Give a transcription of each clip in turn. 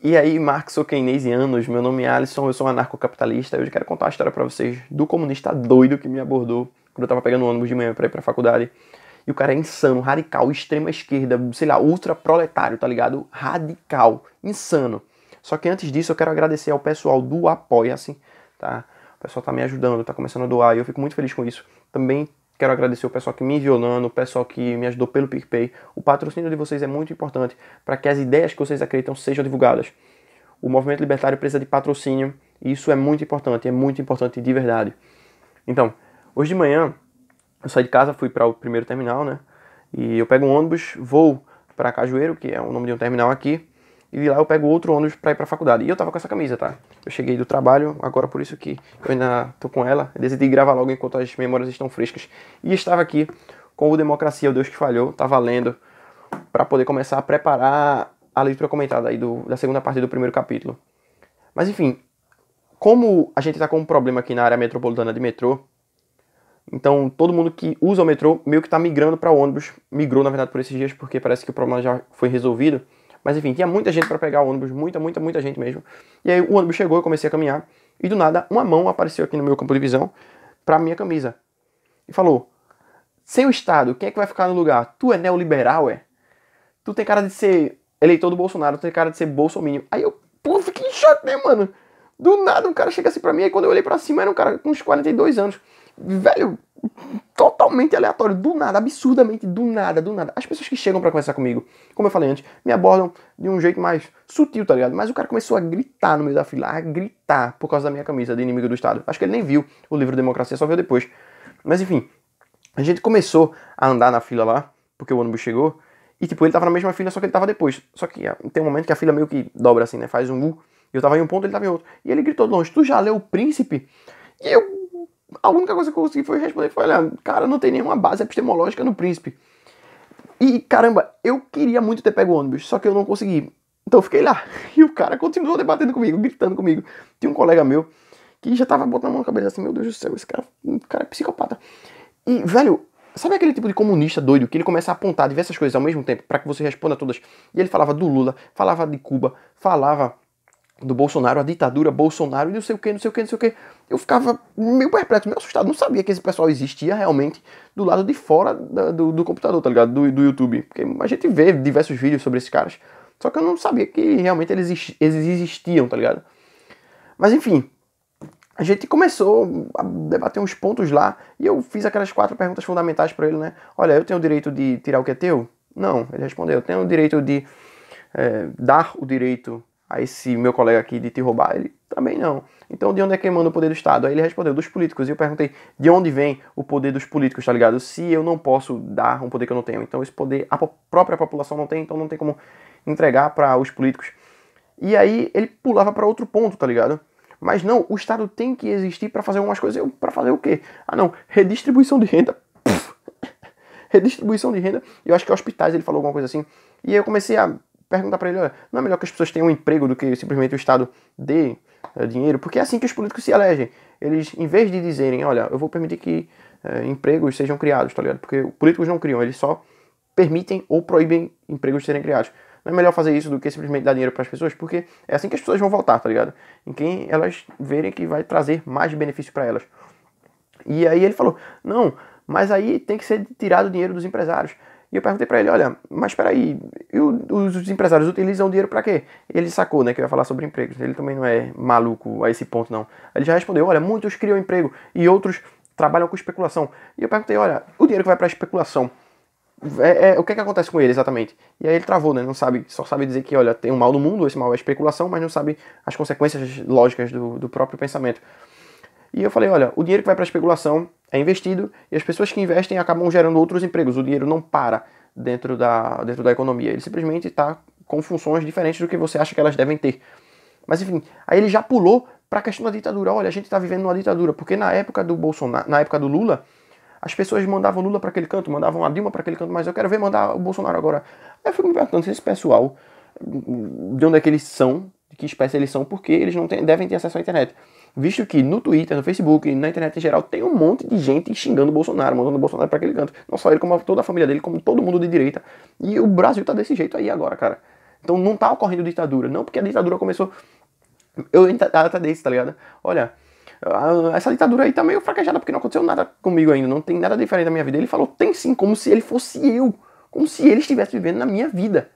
E aí, Marx ou keynesianos, meu nome é Alisson, eu sou um anarcocapitalista e hoje eu quero contar uma história pra vocês do comunista doido que me abordou quando eu tava pegando o ônibus de manhã pra ir pra faculdade. E o cara é insano, radical, extrema esquerda, sei lá, ultra proletário, tá ligado? Radical, insano. Só que antes disso eu quero agradecer ao pessoal do Apoia-se, tá? O pessoal tá me ajudando, tá começando a doar e eu fico muito feliz com isso. Também quero agradecer o pessoal que me enviou Nano, o pessoal que me ajudou pelo PicPay. O patrocínio de vocês é muito importante para que as ideias que vocês acreditam sejam divulgadas. O movimento libertário precisa de patrocínio e isso é muito importante de verdade. Então, hoje de manhã eu saí de casa, fui para o primeiro terminal, né? E eu pego um ônibus, vou para Cajueiro, que é o nome de um terminal aqui, e de lá eu pego outro ônibus para ir para a faculdade. E eu tava com essa camisa, tá? Eu cheguei do trabalho, agora por isso que eu ainda tô com ela. Eu decidi gravar logo enquanto as memórias estão frescas. E estava aqui com o Democracia, o Deus que Falhou, tava lendo para poder começar a preparar a leitura comentada aí da segunda parte do primeiro capítulo. Mas enfim, como a gente tá com um problema aqui na área metropolitana de metrô, então todo mundo que usa o metrô meio que tá migrando para ônibus, migrou na verdade por esses dias porque parece que o problema já foi resolvido. Mas enfim, tinha muita gente para pegar o ônibus, muita gente mesmo. E aí o ônibus chegou, eu comecei a caminhar e do nada uma mão apareceu aqui no meu campo de visão pra minha camisa e falou: sem o Estado, quem é que vai ficar no lugar? Tu é neoliberal, é? Tu tem cara de ser eleitor do Bolsonaro, tu tem cara de ser bolsominion. Aí eu, pô, fiquei em choque, né, mano? Do nada um cara chega assim pra mim, aí quando eu olhei pra cima era um cara com uns 42 anos. Velho, totalmente aleatório, do nada, absurdamente do nada. As pessoas que chegam pra conversar comigo, como eu falei antes, me abordam de um jeito mais sutil, tá ligado? Mas o cara começou a gritar no meio da fila, a gritar por causa da minha camisa de inimigo do Estado. Acho que ele nem viu o livro Democracia, só viu depois. Mas enfim, a gente começou a andar na fila lá, porque o ônibus chegou, e tipo, ele tava na mesma fila, só que ele tava depois. Só que tem um momento que a fila meio que dobra assim, né? Faz um U. Eu tava em um ponto, ele tava em outro. E ele gritou de longe: tu já leu O Príncipe? E eu, a única coisa que eu consegui foi responder, foi olha, cara, não tem nenhuma base epistemológica no Príncipe. E caramba, eu queria muito ter pego o ônibus, só que eu não consegui. Então eu fiquei lá. E o cara continuou debatendo comigo, gritando comigo. Tinha um colega meu que já tava botando a mão na cabeça assim: meu Deus do céu, esse cara é psicopata. E, velho, sabe aquele tipo de comunista doido que ele começa a apontar diversas coisas ao mesmo tempo para que você responda todas? E ele falava do Lula, falava de Cuba, falava do Bolsonaro, a ditadura, Bolsonaro, e não sei o que, não sei o que, não sei o que. Eu ficava meio perplexo, meio assustado. Não sabia que esse pessoal existia realmente do lado de fora do computador, tá ligado? Do YouTube. Porque a gente vê diversos vídeos sobre esses caras. Só que eu não sabia que realmente eles existiam, tá ligado? Mas enfim, a gente começou a debater uns pontos lá e eu fiz aquelas 4 perguntas fundamentais para ele, né? Olha, eu tenho o direito de tirar o que é teu? Não, ele respondeu. Eu tenho o direito de dar o direito a esse meu colega aqui de te roubar? Ele também não. Então de onde é que emana o poder do Estado? Aí ele respondeu: dos políticos. E eu perguntei: de onde vem o poder dos políticos, tá ligado? Se eu não posso dar um poder que eu não tenho, então esse poder a própria população não tem, então não tem como entregar para os políticos. E aí ele pulava para outro ponto, tá ligado? Mas não, o Estado tem que existir para fazer algumas coisas. Para fazer o quê? Ah não, redistribuição de renda. Redistribuição de renda. Eu acho que hospitais ele falou alguma coisa assim. E aí eu comecei a perguntar para ele: olha, não é melhor que as pessoas tenham um emprego do que simplesmente o Estado dê dinheiro? Porque é assim que os políticos se elegem. Eles, em vez de dizerem: olha, eu vou permitir que empregos sejam criados, tá ligado? Porque políticos não criam, eles só permitem ou proíbem empregos de serem criados. Não é melhor fazer isso do que simplesmente dar dinheiro para as pessoas? Porque é assim que as pessoas vão votar, tá ligado? Em quem elas verem que vai trazer mais benefício para elas. E aí ele falou: não, mas aí tem que ser tirado o dinheiro dos empresários. E eu perguntei pra ele: olha, mas peraí, os empresários utilizam o dinheiro pra quê? Ele sacou, né, que eu ia falar sobre empregos. Ele também não é maluco a esse ponto, não. Ele já respondeu: olha, muitos criam emprego e outros trabalham com especulação. E eu perguntei: olha, o dinheiro que vai pra especulação, o que é que acontece com ele exatamente? E aí ele travou, né, não sabe, só sabe dizer que, olha, tem um mal no mundo, esse mal é especulação, mas não sabe as consequências lógicas do próprio pensamento. E eu falei: olha, o dinheiro que vai para a especulação é investido e as pessoas que investem acabam gerando outros empregos. O dinheiro não para dentro da economia. Ele simplesmente está com funções diferentes do que você acha que elas devem ter. Mas enfim, aí ele já pulou para a questão da ditadura. Olha, a gente está vivendo uma ditadura, porque na época do Bolsonaro, na época do Lula, as pessoas mandavam Lula para aquele canto, mandavam a Dilma para aquele canto, mas eu quero ver mandar o Bolsonaro agora. Aí eu fico me perguntando se esse pessoal, de onde é que eles são, de que espécie eles são, porque eles não devem ter acesso à internet. Visto que no Twitter, no Facebook, na internet em geral, tem um monte de gente xingando o Bolsonaro, mandando o Bolsonaro para aquele canto. Não só ele, como toda a família dele, como todo mundo de direita. E o Brasil tá desse jeito aí agora, cara. Então não tá ocorrendo ditadura. Não porque a ditadura começou... Eu até desse, tá ligado? Olha, essa ditadura aí tá meio fraquejada porque não aconteceu nada comigo ainda. Não tem nada diferente na minha vida. Ele falou, tem sim, como se ele fosse eu. Como se ele estivesse vivendo na minha vida.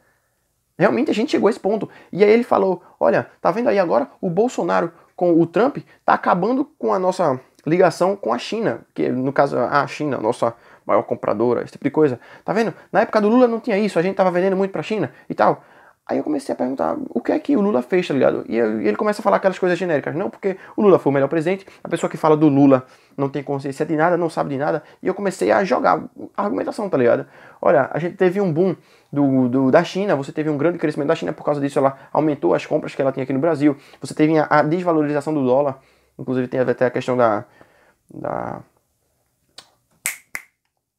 Realmente a gente chegou a esse ponto. E aí ele falou, olha, tá vendo aí agora? O Bolsonaro com o Trump tá acabando com a nossa ligação com a China. Que no caso, a China, nossa maior compradora, esse tipo de coisa. Tá vendo? Na época do Lula não tinha isso, a gente tava vendendo muito pra China e tal. Aí eu comecei a perguntar o que é que o Lula fez, tá ligado? E ele começa a falar aquelas coisas genéricas. Não, porque o Lula foi o melhor presidente, a pessoa que fala do Lula não tem consciência de nada, não sabe de nada. E eu comecei a jogar a argumentação, tá ligado? Olha, a gente teve um boom da China, você teve um grande crescimento da China, por causa disso ela aumentou as compras que ela tinha aqui no Brasil. Você teve a desvalorização do dólar, inclusive tem até a questão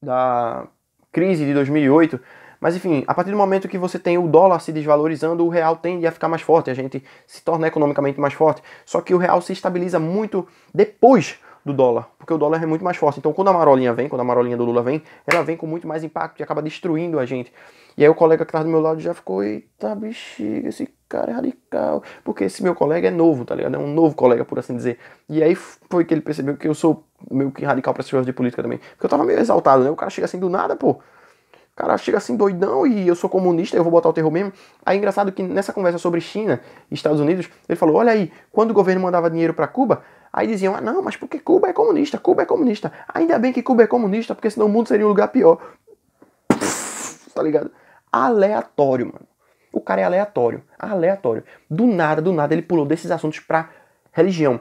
da crise de 2008. Mas enfim, a partir do momento que você tem o dólar se desvalorizando, o real tende a ficar mais forte, a gente se torna economicamente mais forte. Só que o real se estabiliza muito depois do dólar, porque o dólar é muito mais forte. Então quando a marolinha vem, quando a marolinha do Lula vem, ela vem com muito mais impacto e acaba destruindo a gente. E aí o colega que estava do meu lado já ficou, eita bexiga, esse cara é radical. Porque esse meu colega é novo, tá ligado? É um novo colega, por assim dizer. E aí foi que ele percebeu que eu sou meio que radical para essas coisas de política também. Porque eu tava meio exaltado, né? O cara chega assim do nada, pô. O cara chega assim doidão e eu sou comunista, eu vou botar o terror mesmo. Aí é engraçado que nessa conversa sobre China e Estados Unidos, ele falou, olha aí, quando o governo mandava dinheiro pra Cuba, aí diziam, ah não, mas porque Cuba é comunista, Cuba é comunista. Ainda bem que Cuba é comunista, porque senão o mundo seria um lugar pior. Tá ligado? Aleatório, mano. O cara é aleatório, aleatório. Do nada ele pulou desses assuntos pra religião.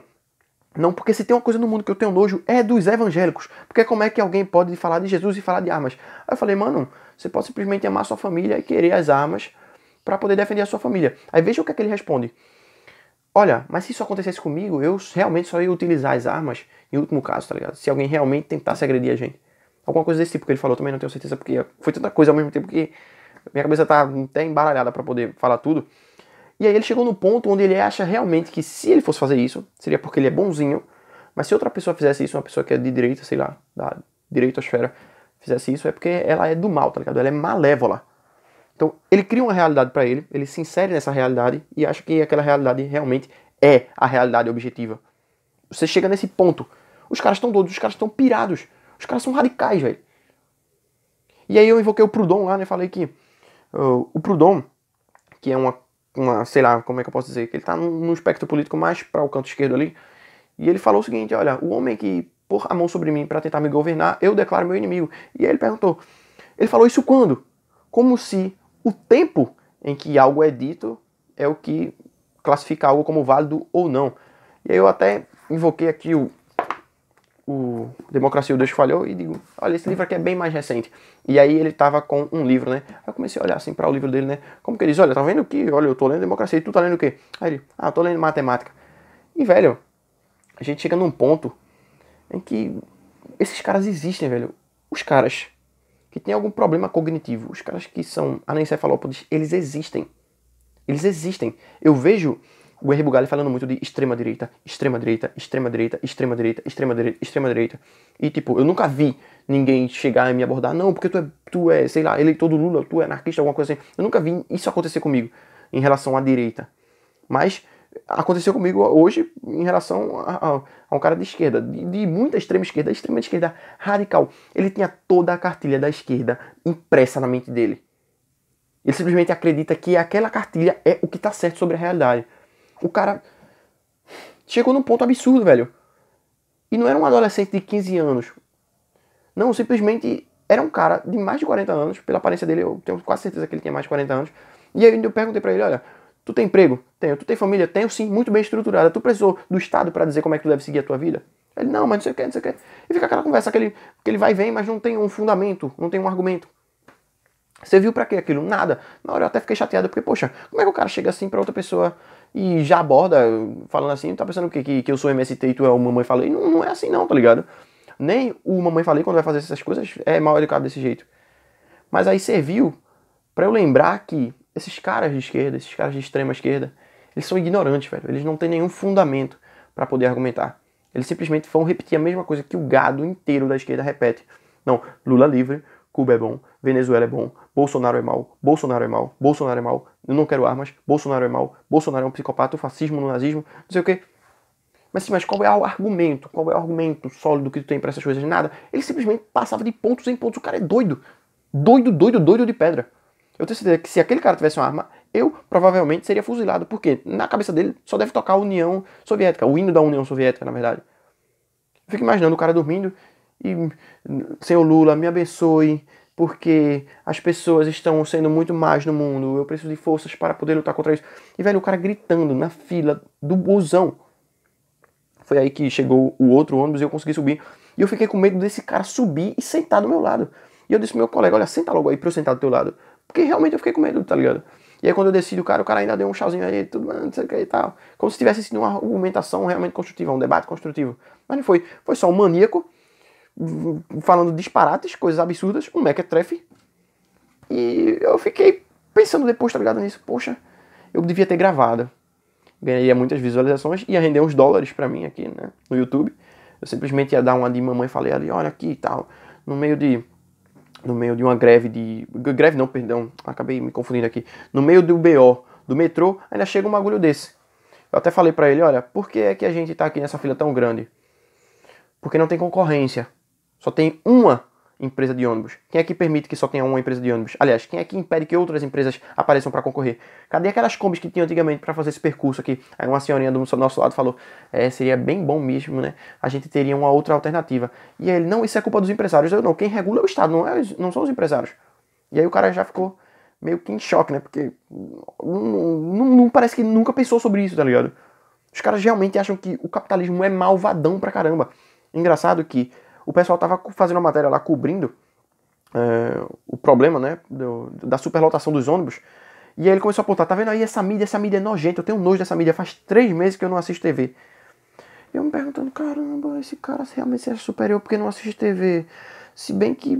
Não, porque se tem uma coisa no mundo que eu tenho nojo, é dos evangélicos. Porque como é que alguém pode falar de Jesus e falar de armas? Aí eu falei, mano, você pode simplesmente amar sua família e querer as armas para poder defender a sua família. Aí veja o que é que ele responde. Olha, mas se isso acontecesse comigo, eu realmente só ia utilizar as armas em último caso, tá ligado? Se alguém realmente tentasse agredir a gente. Alguma coisa desse tipo que ele falou, também não tenho certeza, porque foi tanta coisa ao mesmo tempo que minha cabeça tá até embaralhada para poder falar tudo. E aí ele chegou no ponto onde ele acha realmente que se ele fosse fazer isso, seria porque ele é bonzinho, mas se outra pessoa fizesse isso, uma pessoa que é de direita, sei lá, da direitosfera, fizesse isso, é porque ela é do mal, tá ligado? Ela é malévola. Então ele cria uma realidade pra ele, ele se insere nessa realidade e acha que aquela realidade realmente é a realidade objetiva. Você chega nesse ponto, os caras estão doidos, os caras estão pirados, os caras são radicais, velho. E aí eu invoquei o Proudhon lá, né, falei que o Proudhon, que é sei lá, como é que eu posso dizer, que ele tá num espectro político mais para o canto esquerdo ali, e ele falou o seguinte, olha, o homem que pôr a mão sobre mim para tentar me governar, eu declaro meu inimigo. E aí ele perguntou, ele falou isso quando? Como se o tempo em que algo é dito é o que classifica algo como válido ou não. E aí eu até invoquei aqui o Democracia, o Deus que Falhou, e digo, olha, esse livro aqui é bem mais recente. E aí ele tava com um livro, né? Aí eu comecei a olhar assim para o livro dele, né? Como que ele diz, olha, tá vendo que, olha, eu tô lendo Democracia, e tu tá lendo o quê? Aí ele, eu tô lendo Matemática. E, velho, a gente chega num ponto em que esses caras existem, velho. Os caras que têm algum problema cognitivo, os caras que são anencefalópodes, eles existem. Eles existem. Eu vejo o R. Bugalho falando muito de extrema-direita, extrema-direita, extrema-direita, extrema-direita, extrema-direita, extrema-direita. E, tipo, eu nunca vi ninguém chegar e me abordar, não, porque tu é, sei lá, eleitor do Lula, tu é anarquista, alguma coisa assim. Eu nunca vi isso acontecer comigo em relação à direita. Mas aconteceu comigo hoje em relação a um cara de esquerda, de muita extrema esquerda radical. Ele tinha toda a cartilha da esquerda impressa na mente dele. Ele simplesmente acredita que aquela cartilha é o que tá certo sobre a realidade. O cara chegou num ponto absurdo, velho. E não era um adolescente de 15 anos. Não, simplesmente era um cara de mais de 40 anos. Pela aparência dele, eu tenho quase certeza que ele tinha mais de 40 anos. E aí eu perguntei pra ele, olha, tu tem emprego? Tenho. Tu tem família? Tenho sim, muito bem estruturada. Tu precisou do Estado pra dizer como é que tu deve seguir a tua vida? Ele, não, mas não sei o que, não sei o que. E fica aquela conversa que ele vai e vem, mas não tem um fundamento, não tem um argumento. Você viu pra quê aquilo? Nada. Na hora eu até fiquei chateado, porque, poxa, como é que o cara chega assim pra outra pessoa e já aborda, falando assim, tá pensando que eu sou MST e tu é o Mamãe Falei? Não, não é assim não, tá ligado? Nem o Mamãe Falei, quando vai fazer essas coisas, é mal educado desse jeito. Mas aí serviu pra eu lembrar que esses caras de esquerda, esses caras de extrema esquerda, eles são ignorantes, velho. Eles não têm nenhum fundamento pra poder argumentar. Eles simplesmente vão repetir a mesma coisa que o gado inteiro da esquerda repete. Não, Lula livre, Cuba é bom, Venezuela é bom, Bolsonaro é mal, Bolsonaro é mal, Bolsonaro é mal, eu não quero armas, Bolsonaro é mal, Bolsonaro é um psicopata, o fascismo, o nazismo, não sei o quê. Mas qual é o argumento? Qual é o argumento sólido que tu tem pra essas coisas? Nada. Ele simplesmente passava de pontos em pontos. O cara é doido. Doido, doido, doido de pedra. Eu tenho certeza que se aquele cara tivesse uma arma, eu provavelmente seria fuzilado. Porque na cabeça dele só deve tocar a União Soviética. O hino da União Soviética, na verdade. Eu fico imaginando o cara dormindo e... Senhor Lula, me abençoe, porque as pessoas estão sendo muito más no mundo. Eu preciso de forças para poder lutar contra isso. E, velho, o cara gritando na fila do busão. Foi aí que chegou o outro ônibus e eu consegui subir. E eu fiquei com medo desse cara subir e sentar do meu lado. E eu disse pro meu colega, olha, senta logo aí pra eu sentar do teu lado. Porque realmente eu fiquei com medo, tá ligado? E aí quando eu desci do cara, o cara ainda deu um chauzinho aí, tudo, não sei o que e tal. Como se tivesse sido uma argumentação realmente construtiva, um debate construtivo. Mas não foi. Foi só um maníaco falando disparates, coisas absurdas, um mequetrefe. E eu fiquei pensando depois, tá ligado, nisso. Poxa, eu devia ter gravado. Ganharia muitas visualizações, ia render uns dólares pra mim aqui, né, no YouTube. Eu simplesmente ia dar uma de mamãe, falei ali, olha aqui e tal, no meio de uma greve greve não, perdão, acabei me confundindo aqui, no meio do BO, do metrô, ainda chega um bagulho desse. Eu até falei pra ele, olha, por que é que a gente tá aqui nessa fila tão grande? Porque não tem concorrência, só tem uma empresa de ônibus. Quem é que permite que só tenha uma empresa de ônibus? Aliás, quem é que impede que outras empresas apareçam para concorrer? Cadê aquelas combis que tinham antigamente para fazer esse percurso aqui? Aí uma senhorinha do nosso lado falou, seria bem bom mesmo, né? A gente teria uma outra alternativa. E aí ele, não, isso é culpa dos empresários. Eu, não, quem regula é o Estado, não são os empresários. E aí o cara já ficou meio que em choque, né? Porque não parece que nunca pensou sobre isso, tá ligado? Os caras realmente acham que o capitalismo é malvadão pra caramba. Engraçado que o pessoal tava fazendo uma matéria lá cobrindo o problema, né, da superlotação dos ônibus. E aí ele começou a apontar, tá vendo aí essa mídia é nojenta, eu tenho nojo dessa mídia, faz 3 meses que eu não assisto TV. E eu me perguntando, caramba, esse cara realmente se acha superior porque não assiste TV. Se bem que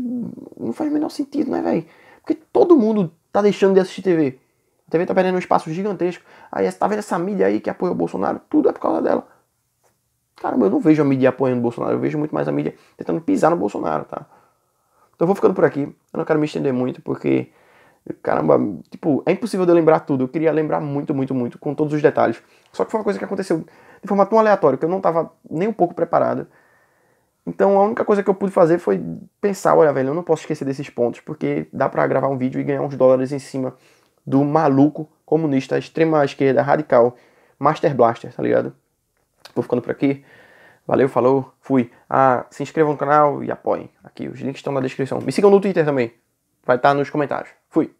não faz o menor sentido, né, velho? Porque todo mundo tá deixando de assistir TV. A TV tá perdendo um espaço gigantesco. Aí tá vendo essa mídia aí que apoia o Bolsonaro? Tudo é por causa dela. Caramba, eu não vejo a mídia apoiando o Bolsonaro, eu vejo muito mais a mídia tentando pisar no Bolsonaro, tá? Então eu vou ficando por aqui, eu não quero me estender muito, porque, caramba, tipo, é impossível de eu lembrar tudo, eu queria lembrar muito, muito, muito, com todos os detalhes. Só que foi uma coisa que aconteceu de forma tão aleatória, que eu não tava nem um pouco preparado. Então a única coisa que eu pude fazer foi pensar, olha, velho, eu não posso esquecer desses pontos, porque dá pra gravar um vídeo e ganhar uns dólares em cima do maluco comunista, extrema esquerda, radical, Master Blaster, tá ligado? Vou ficando por aqui. Valeu, falou, fui. Se inscrevam no canal e apoiem. Aqui, os links estão na descrição. Me sigam no Twitter também. Vai estar nos comentários. Fui.